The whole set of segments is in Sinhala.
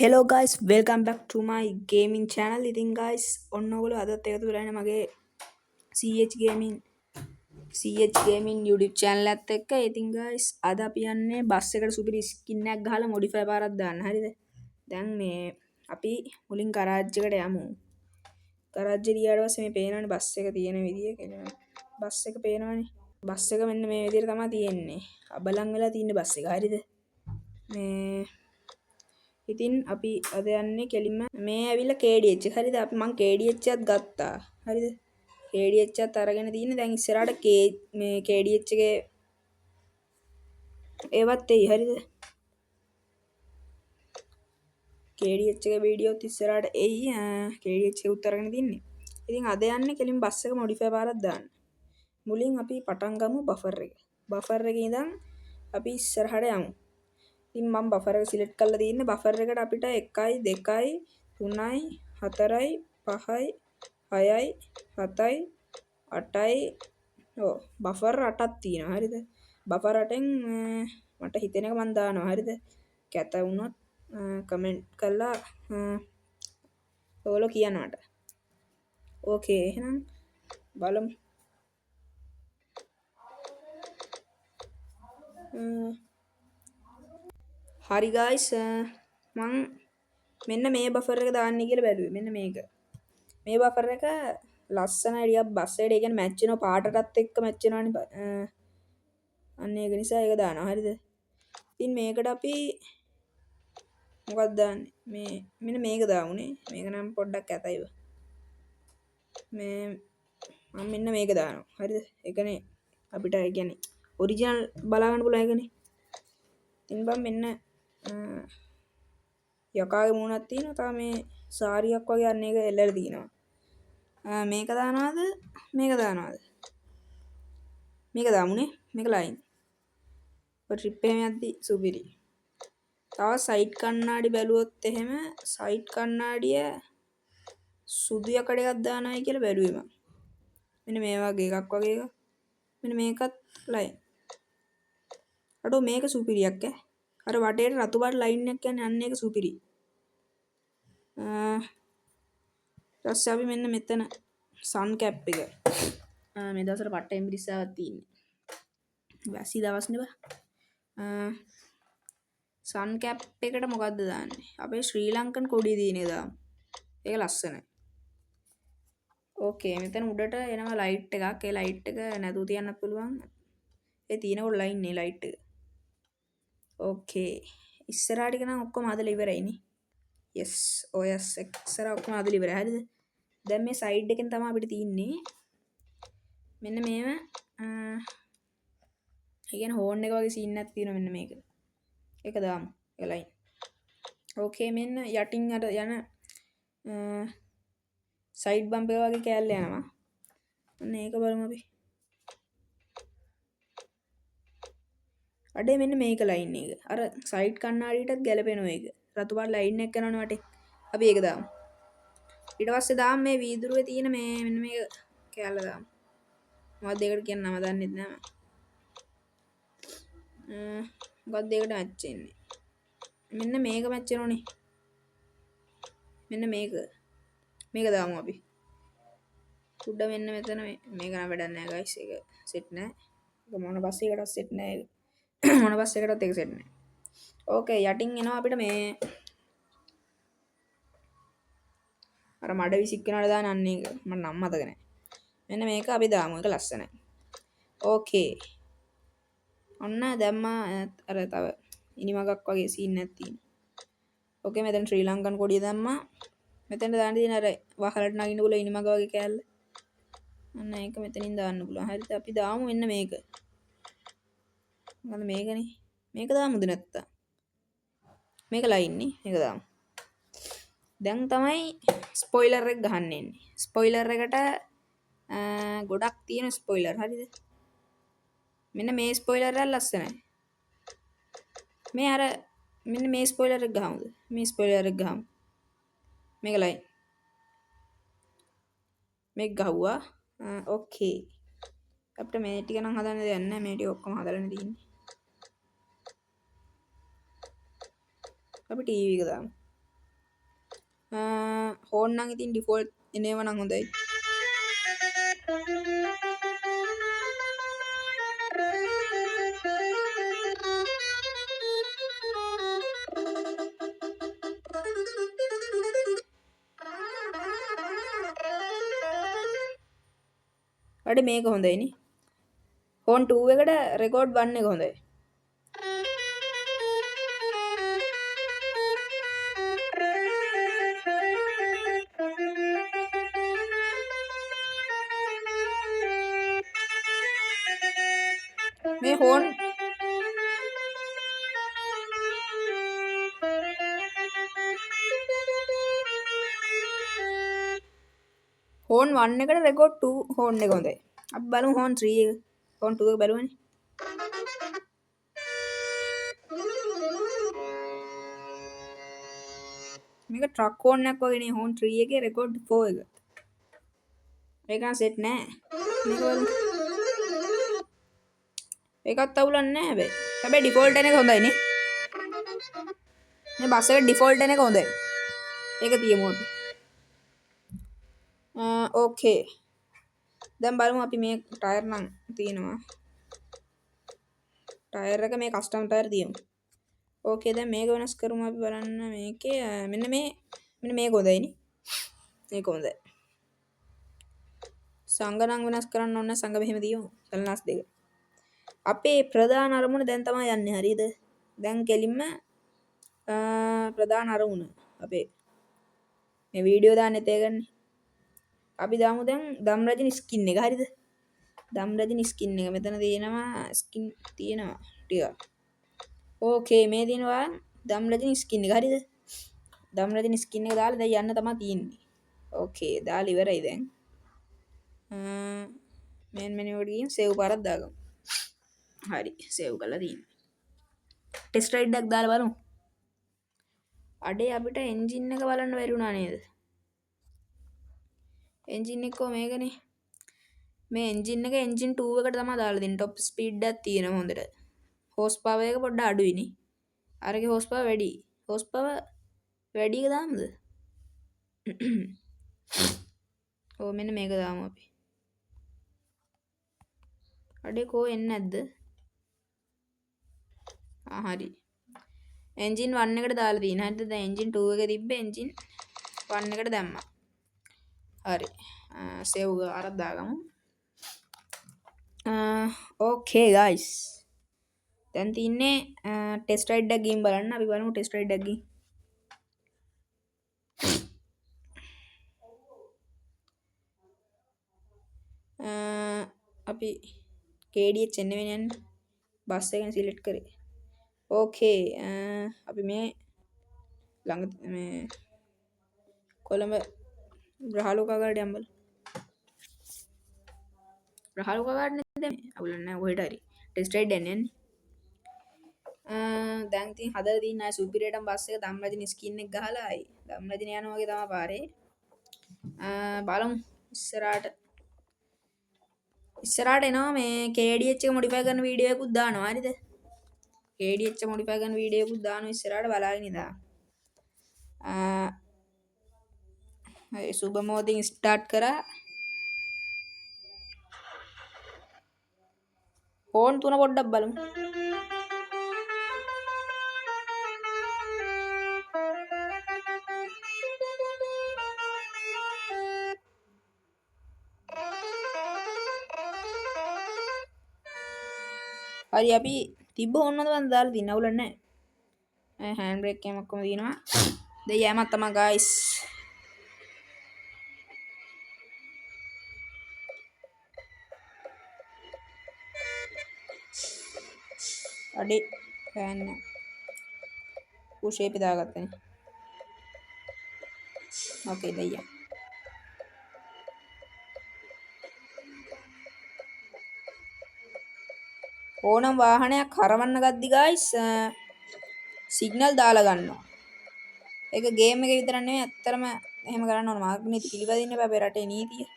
Hello guys, welcome back to my gaming channel. ඉතින් guys ඔන්න ඔයගොල්ලෝ අදත් එකතු වෙලා ඉන්නේ මගේ CH Gaming YouTube channel එකත් එක්ක. ඉතින් guys අද අපි යන්නේ බස් එකට සුපිරි skin එකක් ගහලා modify පාරක් දාන්න. හරිද? දැන් මේ අපි මුලින් garage එකට යමු. garage එකට ගියාට පස්සේ මේ පේනවනේ බස් එක තියෙන විදිය කියලා. බස් එක පේනවනේ. බස් එක මෙන්න මේ විදියට තමයි තියෙන්නේ. අබලන් වෙලා තියෙන බස් එක. හරිද? මේ ඉතින් අපි අද යන්නේ කෙලින්ම මේ ඇවිල්ලා KDH. හරිද? අපි මං KDH එකත් ගත්තා. හරිද? KDH එකත් අරගෙන තියෙන්නේ. දැන් ඉස්සරහට මේ KDH එකේ ඒවත් එයි. හරිද? KDH එකේ වීඩියෝත් ඉස්සරහට එයි. KDH එක උත් අරගෙන තින්නේ. ඉතින් අද යන්නේ කෙලින් බස් එක මොඩිෆයි පාරක් දාන්න. මුලින් අපි පටන් ගමු බෆර් එක. බෆර් එකේ ඉඳන් අපි ඉස්සරහට යමු. ඉතින් මම බෆර් එක සිලෙක්ට් කරලා තියෙන්නේ. බෆර් එකට අපිට 1යි 2යි 3යි 4යි 5යි 6යි 7යි 8යි බෆර් 8ක් තියෙනවා. හරිද? බෆර් 8ෙන් මට හිතෙන එක මම දානවා. හරිද? කැත වුණොත් කමෙන්ට් කරලා ඔයගොල්ලෝ කියනවාට. ඕකේ එහෙනම් බලමු. හරි guys මං මෙන්න මේ බෆර් එක දාන්නේ කියලා බැලුවේ. මෙන්න මේක. මේ බෆර් එක ලස්සනයි ටිකක් බස් එකට. ඒ කියන්නේ මැච් වෙනවා පාටටත් එක්ක මැච් වෙනවානේ. අන්න ඒක නිසා ඒක දානවා. හරිද? ඉතින් මේකට අපි මොකක්ද දාන්නේ? මේ මෙන්න මේක දාමුනේ. මේක නම් පොඩ්ඩක් ඇතයිව. මේ මම මෙන්න මේක දානවා. හරිද? ඒකනේ අපිට ඒ කියන්නේ ඔරිජිනල් බලා ගන්න පුළුවන් ඒකනේ. ඉතින් බම් මෙන්න යකාගේ මූණක් තියෙනවා. තව මේ සාරියක් වගේ අන්න ඒක එල්ලලා තියෙනවා. මේක දානවාද? මේක දානවාද? මේක දාමුනේ. මේක ලයින්. ඔය ට්‍රිප් එහෙම යද්දි සුපිරි. තව සයිඩ් කණ්ණාඩි බැලුවොත් එහෙම සයිඩ් කණ්ණාඩිය සුදු යකඩ එකක් දානයි කියලා බැලුවේ මම. මෙන්න මේ වගේ එකක් වගේ එක. මෙන්න මේකත් ලයින්. අඩෝ මේක සුපිරියක් ඈ. අර වටේට රතු පාට ලයින් එකක් කියන්නේ අන්න ඒක සුපිරි. ඊට අපි මෙන්න මෙතන සන් කැප් එක. මේ දවස්වල පට්ට එම්බිරිස්සාවක් තියෙන්නේ. වැසි දවස් නේ බා. සන් කැප් එකට මොකද්ද දාන්නේ? අපේ ශ්‍රී ලංකන් කොඩිය තියෙන එක දාමු. ඒක ලස්සනයි. ඕකේ මෙතන උඩට එනවා ලයිට් එකක්. ඒ ලයිට් එක නැතුව තියන්නත් පුළුවන්. ඒ තියෙනකොට ලයින් නේ ලයිට් එක. ඕකේ ඉස්සරහට ටික නම් ඔක්කොම හදලා ඉවරයිනේ. yes ඔයස් ඉස්සරහ ඔක්කොම හදලා ඉවරයි. හරිද? දැන් මේ සයිඩ් එකෙන් තමයි අපිට තියෙන්නේ. මෙන්න මේව ඒ කියන්නේ හෝන් එක වගේ සීන් එකක් තියෙනවා මෙන්න මේක. ඒක දාමු. ඒ ලයින්. ඕකේ මෙන්න යටින් අර යන සයිඩ් බම්ප් එක වගේ කෑල්ල යනවා. අන්න ඒක බලමු අපි. අඩේ මෙන්න මේක ලයින් එක. අර සයිඩ් කණ්ණාඩියටත් ගැලපෙනවා ඒක. රතු පාට ලයින් එකක් යනවනේ වටේ. අපි ඒක දාමු. ඊට පස්සේ දාමු මේ වීදුරුවේ තියෙන මේ මෙන්න මේක කෑල්ල දාමු. මොකක්ද ඒකට කියන නම දන්නෙත් නෑ මම. මොකක්ද ඒකට මැච් වෙන්නේ? මෙන්න මේක මැච් වෙනෝනේ. මෙන්න මේක. මේක දාමු අපි. උඩ මෙන්න මෙතන මේක නම් වැඩක් නෑ guys. ඒක සෙට් නෑ. ඒක මොන බස් එකකටත් සෙට් නෑ ඒක. මොන බස් එකකටත් ඒක සෙට් නෑ. ඕකේ යටින් එනවා අපිට මේ අර මඩ විසික් වෙනවට දාන අන්න ඒක. මට නම් මතක නෑ. මෙන්න මේක අපි දාමු. ඒක ලස්සනයි. ඕකේ. ඔන්න දැම්මා අර තව ඉනිමගක් වගේ සීන් එකක් තියෙනවා. ඕකේ මෙතන ශ්‍රී ලංකන් කොඩිය දැම්මා. මෙතෙන්ට දාන්න තියෙන අර වහලට නගින්න පුළුවන් ඉනිමග වගේ කෑල්ල. අන්න ඒක මෙතනින් දාන්න පුළුවන්. හරිද? අපි දාමු මෙන්න මේක. මොකද මේකනේ. මේක දාමුද නැත්තම්? මේක ලයින් නේ. මේක දාමු. දැන් තමයි ස්පොයිලර් එක ගහන්න එන්නේ. ස්පොයිලර් එකට ගොඩක් තියෙන ස්පොයිලර්. හරිද? මෙන්න මේ ස්පොයිලර් එක ලස්සනයි. මේ අර මෙන්න මේ ස්පොයිලර් එක ගහමුද? මේ ස්පොයිලර් එක ගහමු. මේක ලයින්. මේක ගහුවා. ඕකේ. අපිට මේ ටික නම් හදන්න දෙයක් නැහැ. මේ ටික ඔක්කොම හදලානේ තියෙන්නේ. අපි ටීවී එක දාමු. හෝන් නම් ඉතින් ඩිෆෝල්ට් එනේව නම් හොඳයි. වැඩ මේක හොඳයිනේ. හෝන් 2 එකට රෙකෝඩ් 1 එක හොඳයි. මේ හෝන් හෝන් 1 එකට රෙකෝඩ් 2 හෝන් එක හොඳයි. අපි බලමු හෝන් 3 එක. හෝන් 2 එක බලමුනේ. මේක ට්‍රක් හෝන් එකක් වගේ නේ. හෝන් 3 එකේ රෙකෝඩ් 4 එක. මේක නම් සෙට් නෑ. මේක බලමු. ඒකත් අවුලක් නෑ හැබැයි. හැබැයි ඩිෆෝල්ට් එක හොඳයි නේ. මේ බස් එක ඩිෆෝල්ට් එක හොඳයි. ඒක තියමු අපි. ඕකේ. දැන් බලමු අපි මේ ටයර් නම් තියෙනවා. ටයර් එක මේ කස්ටම් ටයර් තියමු. ඕකේ දැන් මේක වෙනස් කරමු අපි බලන්න මේකේ මෙන්න මේක හොඳයිනේ. මේක හොඳයි. සංග නම් වෙනස් කරන්න ඕන සංග මෙහෙම තියමු. සල්නාස් දෙක. අපේ ප්‍රධාන අරමුණ දැන් තමයි යන්නේ හරියද? දැන් කෙලින්ම ප්‍රධාන අරමුණ අපේ මේ වීඩියෝ දාන්නෙත් ඒකනේ. අපි දාමු දැන් දම්රජින ස්කින් එක හරියද? දම්රජින ස්කින් එක මෙතන තියෙනවා ස්කින් තියෙනවා ටික. ඕකේ මේ දිනවා දම්රජින ස්කින් එක හරියද? දම්රජින ස්කින් එක දාලා දැන් යන්න තමයි තියෙන්නේ. ඕකේ දාලා ඉවරයි දැන්. මේන් මෙනු එකට ගිහින් සේව් පාරක් දාගමු. හරි සේව් කරලා තියෙනවා. ටෙස්ට් රයිඩ් එකක් දාලා බලමු. අඩේ අපිට එන්ජින් එක බලන්න බැරි වුණා නේද? එන්ජින් එක මේකනේ. මේ එන්ජින් එක එන්ජින් 2 එකට තමයි දාලා දෙන්නේ. টොප් ස්පීඩ් එකක් තියෙනවා හොඳට. හෝස් පවර් එක පොඩ්ඩක් අඩුයිනේ. අරගේ හෝස් පවර් වැඩි. හෝස් පවර් වැඩි එක දාමුද? ඕ මෙන්න මේක දාමු අපි. අඩේ කෝ එන්නේ නැද්ද? හරි. එන්ජින් 1 එකට දාලා තියෙන. හරිද? දැන් එන්ජින් 2 එක තිබ්බ එන්ජින් 1 එකට දැම්මා. හරි. සේව් අරක් දාගමු. ඕකේ ගයිස්. දැන් තියන්නේ ටෙස්ට් රයිඩ් එකක් ගිහින් බලන්න. අපි බලමු ටෙස්ට් රයිඩ් එකක් ගිහින්. අපි KDH එන්න වෙන යන්න බස් එකෙන් සිලෙක්ට් කරේ. ඕකේ අපි මේ ළඟ මේ කොළඹ ග්‍රහලෝකගාරට යම්බල. ග්‍රහලෝකගාරට නේද මේ? අවුල නැහැ ඔහෙට හරි. ටෙස්ට් රයිඩ් යන්නේ. දැන් ඉතින් හදලා තියෙන අය සුපිරියටම බස් එක ධම්රජින ස්කින් එක ගහලා ආයි ධම්රජින යනවා වගේ තමයි පාරේ. බලමු ඉස්සරහට එනවා මේ KDH එක මොඩිෆයි කරන වීඩියෝ එකකුත් දානවා හරිද? KDH මොඩිෆයි කරන වීඩියෝ එකකුත් දානවා ඉස්සරහට බලාගෙන ඉඳලා. හරි සුබ මොහොතින් ස්ටාර්ට් කරා. ෆෝන් 3 පොඩ්ඩක් බලමු. හරි අපි තිබ්බ ඕනද මන් දාලා තියන්න අවුල නැහැ. හෑන්ඩ් බ්‍රේක් එකම ඔක්කොම තියෙනවා. දැන් යෑමක් තමයි ගයිස්. අඩේ ෆෑන් ෂේප් එක දාගත්තනේ. ඕකේ දැන් යන්න. ඕනම් වාහනයක් හරවන්න ගද්දි ගයිස් සිග්නල් දාලා ගන්නවා. ඒක ගේම් එකේ විතර නෙවෙයි ඇත්තටම එහෙම කරන්න ඕන. මාර්ග නීති පිළිපදින්න එපා අපේ රටේ නීතිය.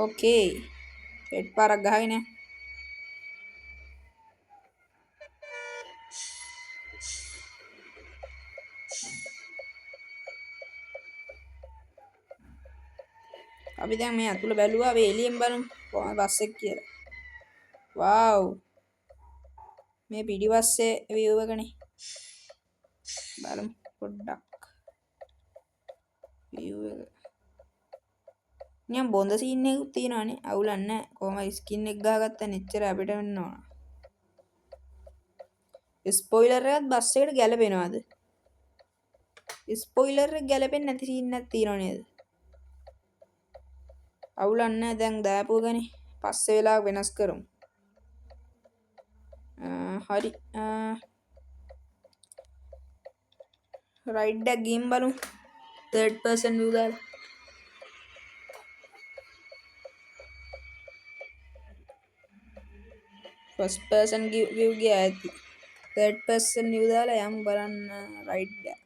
ඕකේ. හෙඩ් පාරක් ගහගෙන අපි දැන් මේ අතුල බැලුවා අපි එළියෙන් බලමු කොහොමද බස් එක කියලා. වව් මේ පිටිපස්සේ view එකනේ. බලමු පොඩ්ඩක් view එක. නියම් බොඳ සීන් එකකුත් තියෙනවානේ. අවුලක් නැහැ. කොහමද ස්කින් එක ගහගත්තනේ එච්චර අපිට වෙන්න ඕන. ස්පොයිලර් එකත් බස් එකට ගැලපෙනවද? ස්පොයිලර් එක ගැලපෙන්නේ නැති සීන් එකක් තියෙනව නේද? අවුලක් නැහැ දැන් දාපුව ගනේ. පස්සේ වෙලාවක වෙනස් කරමු. හරි. රයිඩ් එක ගිහින් බලමු. third person view දාලා. first person view ගියා ඇති. third person view දාලා යමු බලන්න රයිඩ් එක.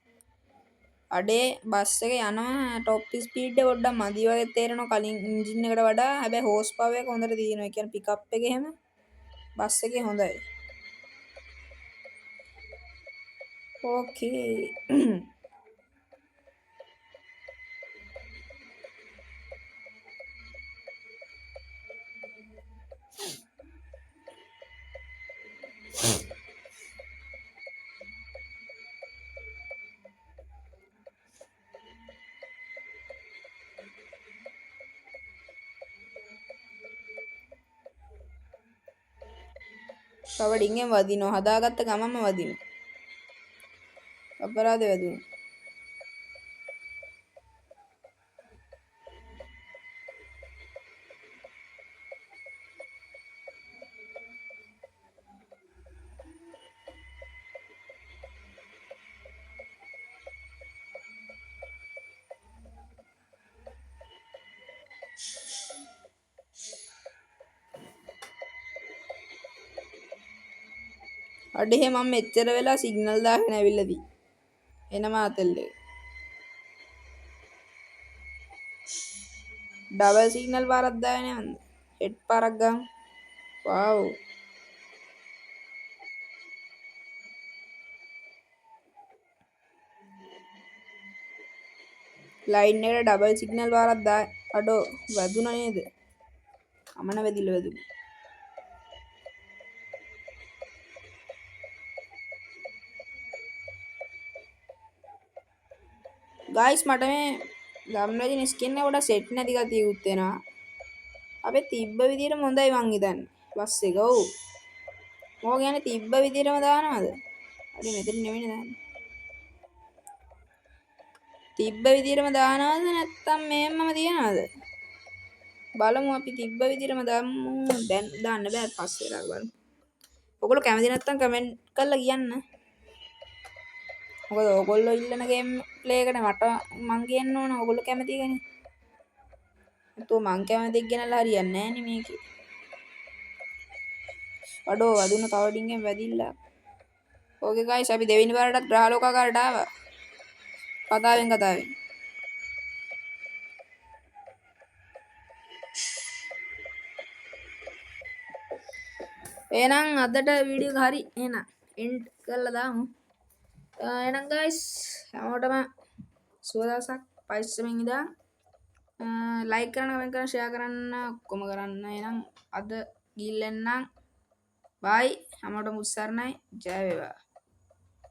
අඩේ බස් එක යනවා ටොප් ස්පීඩ් එක පොඩ්ඩක් මදි වගේ තේරෙනවා කලින් එන්ජින් එකට වඩා. හැබැයි හෝස් පවර් එක හොඳට තියෙනවා. ඒ කියන්නේ පිකප් එක එහෙම බස් එකේ හොඳයි. ඕකේ. කවඩින්ගෙන් වදිනවා. හදාගත්ත ගමන්ම වදිනවා. අපරාධ වැදුණා. අඩේ මම මෙච්චර වෙලා සිග්නල් දාගෙන ඇවිල්ලාදී. එනම අතල්ලේ. ඩබල් සිග්නල් පාරක් දාගෙන යන්න. හෙඩ් පාරක් ගමු. වව්. ලයින් එකට ඩබල් සිග්නල් පාරක් දා අඩෝ වැදුනා නේද? අමන වැදිලා වැදුනා. ගයිස් මට මේ ගම්රජින ස්කින් එක පොඩ්ඩක් සෙට් නැති ගතියකුත් එනවා. අපි තිබ්බ විදිහටම හොඳයි මං හිතන්නේ. බස් එක ඔව්. මොකෝ කියන්නේ තිබ්බ විදිහටම දානවද? හරි මෙතන නෙවෙයිනේ දාන්නේ. තිබ්බ විදිහටම දානවද නැත්නම් මෙහෙමම තියනවද? බලමු අපි තිබ්බ විදිහටම දාමු. දැන් දාන්න බෑ පස්සේ වෙලා බලමු. ඔයගොල්ලෝ කැමති නැත්නම් කමෙන්ට් කරලා කියන්න. මොකද ඔයගොල්ලෝ ඉල්ලන ගේම් ප්ලේ එකට මං කියන්න ඕන ඔයගොල්ලෝ කැමති එකනේ. તો මං කැමති එක ගෙනල්ලා හරියන්නේ නැහැ නේ මේකේ. අඩෝ වදුන කවඩින්ගෙන් වැදිලා. ඕකේ ගයිස් අපි දෙවෙනි පාරටත් ග්‍රහලෝකාගාරයට ආවා. කතාවෙන්. එහෙනම් අදට වීඩියෝ එක හරි එහෙනම් එන්ඩ් කරලා දාමු. එහෙනම් ගයිස් හැමෝටම සුබ දවසක්. පයිස්සමෙන් ඉඳන් ලයික් කරන්න, කමෙන්ට් කරන්න, ෂෙයා කරන්න ඔක්කොම කරන්න. එහෙනම් අද ගිල්ලෙන්නම්. බයි හැමෝටම උත්සාරණයි. ජය වේවා.